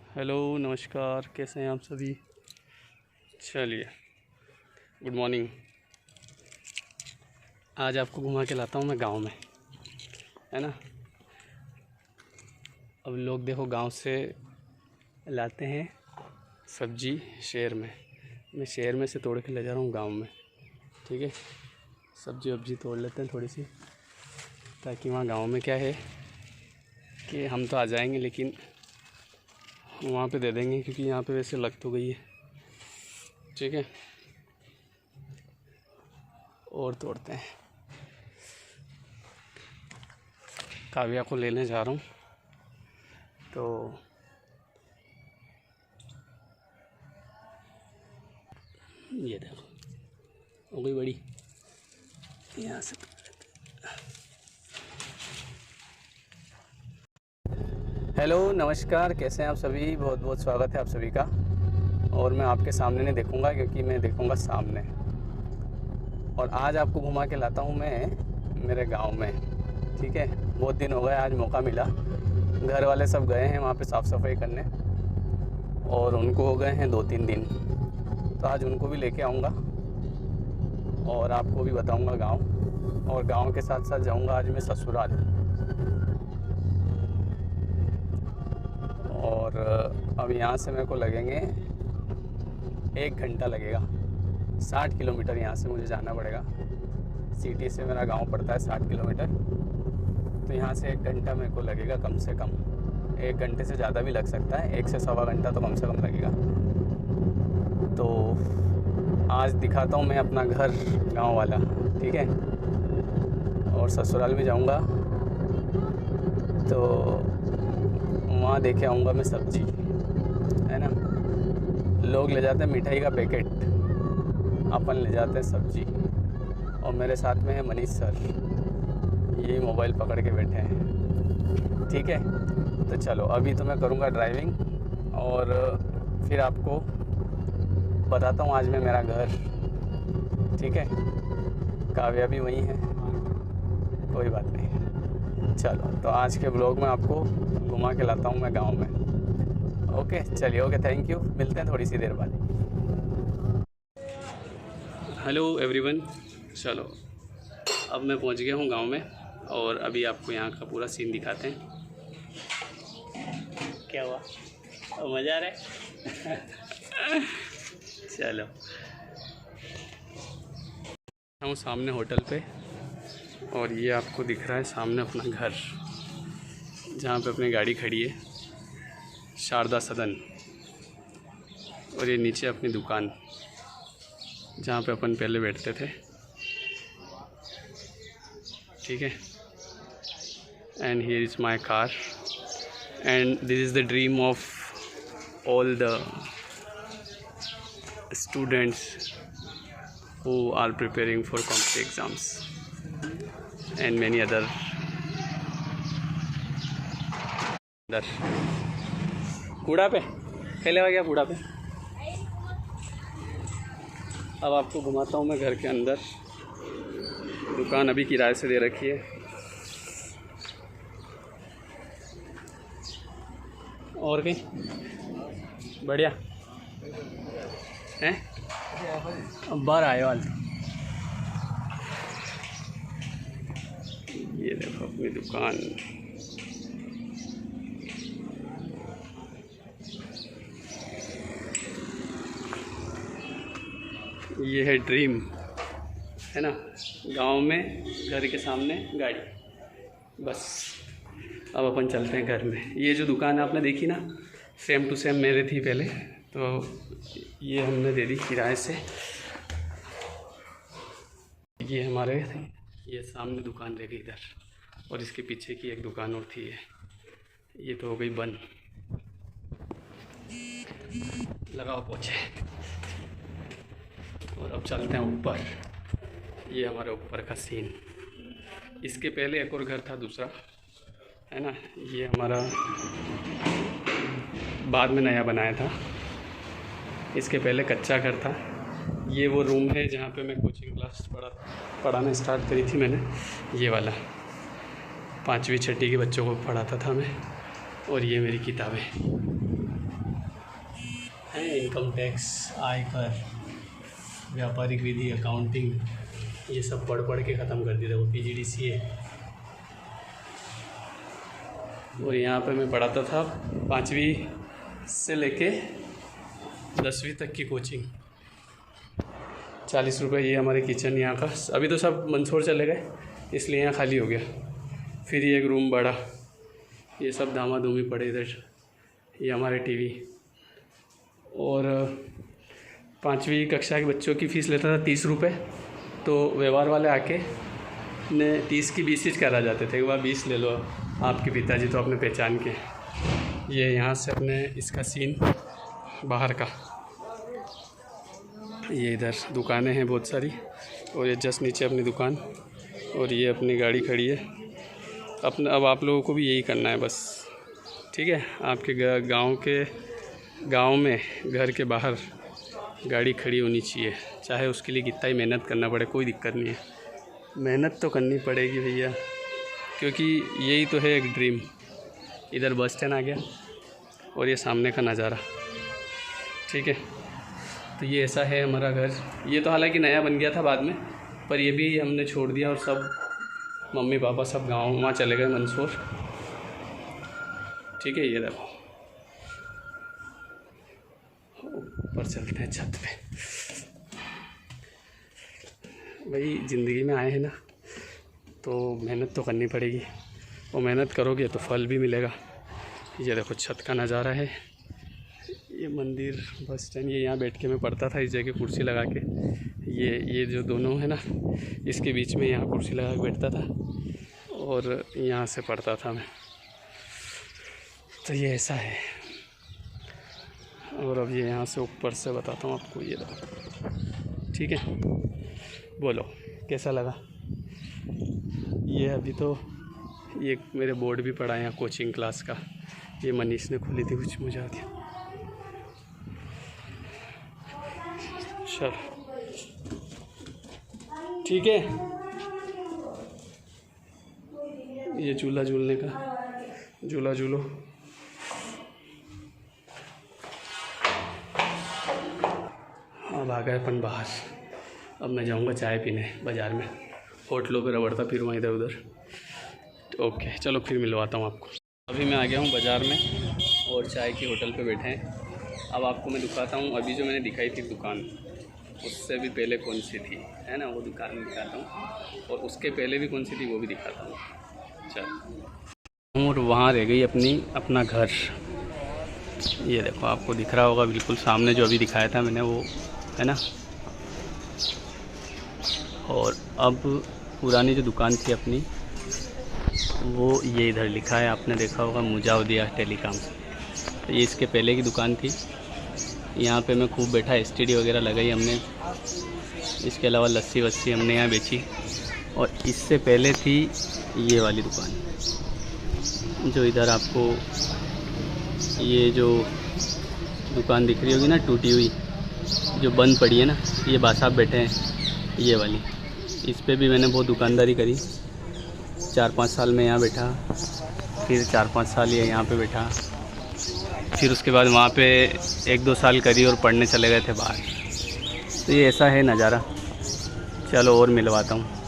Hello नमस्कार, कैसे हैं आप सभी। चलिए, गुड मॉर्निंग। आज आपको घुमा के लाता हूँ मैं गांव में, है ना। अब लोग देखो गांव से लाते हैं सब्जी शहर में, मैं शहर में से तोड़ के ले जा रहा हूँ गांव में। ठीक है, सब्जी वब्जी तोड़ लेते हैं थोड़ी सी, ताकि वहाँ गांव में क्या है कि हम तो आ जाएंगे लेकिन वहाँ पे दे देंगे, क्योंकि यहाँ पे वैसे लग तो गई है। ठीक है, और तोड़ते हैं। काव्या को लेने जा रहा हूँ, तो ये देखो हो गई बड़ी, यहाँ से। हेलो नमस्कार, कैसे हैं आप सभी। बहुत बहुत स्वागत है आप सभी का। और मैं आपके सामने नहीं देखूंगा, क्योंकि मैं देखूंगा सामने। और आज आपको घुमा के लाता हूं मैं मेरे गांव में। ठीक है, बहुत दिन हो गए, आज मौका मिला। घर वाले सब गए हैं वहाँ पे साफ़ सफाई करने, और उनको हो गए हैं 2-3 दिन, तो आज उनको भी लेके आऊँगा और आपको भी बताऊँगा गाँव। और गाँव के साथ साथ जाऊँगा आज मैं ससुराल। और अब यहाँ से मेरे को लगेंगे 1 घंटा लगेगा। 60 किलोमीटर यहाँ से मुझे जाना पड़ेगा। सिटी से मेरा गांव पड़ता है 60 किलोमीटर, तो यहाँ से 1 घंटा मेरे को लगेगा कम से कम। 1 घंटे से ज़्यादा भी लग सकता है, 1 से सवा घंटा तो कम से कम लगेगा। तो आज दिखाता हूँ मैं अपना घर गांव वाला। ठीक है, और ससुराल भी जाऊँगा, तो वहाँ देखे आऊँगा मैं सब्जी, है ना। लोग ले जाते हैं मिठाई का पैकेट, अपन ले जाते हैं सब्जी। और मेरे साथ में है मनीष सर, ये मोबाइल पकड़ के बैठे हैं। ठीक है, तो चलो अभी तो मैं करूँगा ड्राइविंग, और फिर आपको बताता हूँ आज मैं मेरा घर। ठीक है, काव्या भी वहीं है, कोई बात नहीं। चलो, तो आज के ब्लॉग में आपको घुमा के लाता हूँ मैं गांव में। ओके, चलिए, ओके, थैंक यू। मिलते हैं थोड़ी सी देर बाद। हेलो एवरीवन, चलो अब मैं पहुँच गया हूँ गांव में, और अभी आपको यहाँ का पूरा सीन दिखाते हैं। क्या हुआ, मज़ा आ रहा है। चलो, हूँ सामने होटल पे, और ये आपको दिख रहा है सामने अपना घर, जहाँ पे अपनी गाड़ी खड़ी है, शारदा सदन। और ये नीचे अपनी दुकान, जहाँ पे अपन पहले बैठते थे। ठीक है, and here is my car, and this is the dream of all the students who are preparing for competitive exams and many other कूड़ा पे खेले हुआ गया कूड़ा पे। अब आपको घुमाता हूँ मैं घर के अंदर। दुकान अभी किराए से दे रखी है। और कहीं बढ़िया हैं, बाहर आए वाले। ये देखो अपनी दुकान। ये है ड्रीम, है ना, गांव में घर के सामने गाड़ी। बस अब अपन चलते हैं घर में। ये जो दुकान आपने देखी ना, सेम टू सेम मेरे थी पहले, तो ये हमने दे दी किराए से। ये हमारे, ये सामने दुकान रह गई इधर, और इसके पीछे की एक दुकान और थी, ये तो हो गई बंद। लगाओ पोछे। और अब चलते हैं ऊपर। ये हमारे ऊपर का सीन। इसके पहले एक और घर था दूसरा, है ना। ये हमारा बाद में नया बनाया था, इसके पहले कच्चा घर था। ये वो रूम है जहाँ पे मैं कोचिंग क्लास पढ़ाना स्टार्ट करी थी मैंने। ये वाला 5वीं 6वीं के बच्चों को पढ़ाता था मैं। और ये मेरी किताबें, इनकम टैक्स, आयकर, व्यापारिक विधि, अकाउंटिंग, ये सब पढ़ पढ़ के ख़त्म कर दिया। वो PGDCA। और यहाँ पे मैं पढ़ाता था 5वीं से लेके 10वीं तक की कोचिंग। 40 रुपये ये हमारे किचन यहाँ का। अभी तो सब मंदसौर चले गए इसलिए यहाँ खाली हो गया। फिर ये एक रूम बड़ा, ये सब दामा दूमी पड़े इधर। ये हमारे टीवी। और 5वीं कक्षा के बच्चों की फ़ीस लेता था 30 रुपये। तो व्यवहार वाले आके ने 30 की 20 करा जाते थे, वह 20 ले लो आपके पिताजी तो अपने पहचान के। ये यहाँ से अपने इसका सीन बाहर का। ये इधर दुकानें हैं बहुत सारी, और ये जस्ट नीचे अपनी दुकान, और ये अपनी गाड़ी खड़ी है। अब आप लोगों को भी यही करना है बस, ठीक है। आपके गांव में घर के बाहर गाड़ी खड़ी होनी चाहिए, चाहे उसके लिए कितना ही मेहनत करना पड़े, कोई दिक्कत नहीं है। मेहनत तो करनी पड़ेगी भैया, क्योंकि यही तो है एक ड्रीम। इधर बस स्टैंड आ गया और ये सामने का नज़ारा, ठीक है। तो ये ऐसा है हमारा घर। ये तो हालांकि नया बन गया था बाद में, पर ये भी हमने छोड़ दिया और सब मम्मी पापा सब गाँव वहाँ चले गए मंदसौर, ठीक है। ये देखो ऊपर चलते हैं छत पे। भाई ज़िंदगी में आए हैं ना, तो मेहनत तो करनी पड़ेगी, और मेहनत करोगे तो फल भी मिलेगा। ये देखो छत का नज़ारा है। ये मंदिर, बस स्टैंड, ये यहाँ बैठ के मैं पढ़ता था इस जगह कुर्सी लगा के। ये जो दोनों है ना, इसके बीच में यहाँ कुर्सी लगा के बैठता था और यहाँ से पढ़ता था मैं। तो ये ऐसा है। और अब ये यहाँ से ऊपर से बताता हूँ आपको, ये देखो, ठीक है। बोलो कैसा लगा? ये अभी तो ये मेरे बोर्ड भी पड़ा है यहाँ कोचिंग क्लास का। ये मनीष ने खोली थी, कुछ मुझे आ गया। चल ठीक है। ये झूला झूलने का, झूला झूलो। अब आ गए अपन बाहर। अब मैं जाऊंगा चाय पीने बाज़ार में, होटलों पे रबड़ता फिरूँगा इधर उधर। ओके चलो फिर मिलवाता हूँ आपको। अभी मैं आ गया हूँ बाज़ार में और चाय की होटल पे बैठे हैं। अब आपको मैं दिखाता हूँ, अभी जो मैंने दिखाई थी दुकान, उससे भी पहले कौन सी थी, है ना, वो दुकान दिखाता हूँ, और उसके पहले भी कौन सी थी वो भी दिखाता हूँ। चल, और वहाँ रह गई अपना घर। ये देखो आपको दिख रहा होगा बिल्कुल सामने जो अभी दिखाया था मैंने, वो है ना। और अब पुरानी जो दुकान थी अपनी, वो ये इधर लिखा है, आपने देखा होगा मुजावदिया टेलीकॉम। तो ये इसके पहले की दुकान थी। यहाँ पे मैं खूब बैठा, STD वगैरह लगाई हमने। इसके अलावा लस्सी वस्सी हमने यहाँ बेची। और इससे पहले थी ये वाली दुकान, जो इधर आपको ये जो दुकान दिख रही होगी ना, टूटी हुई, जो बंद पड़ी है ना, ये बासाब बैठे हैं ये वाली। इस पे भी मैंने बहुत दुकानदारी करी। 4-5 साल में यहाँ बैठा, फिर 4-5 साल ये यहाँ पे बैठा, फिर उसके बाद वहाँ पे 1-2 साल करी और पढ़ने चले गए थे बाहर। तो ये ऐसा है नज़ारा। चलो और मिलवाता हूँ।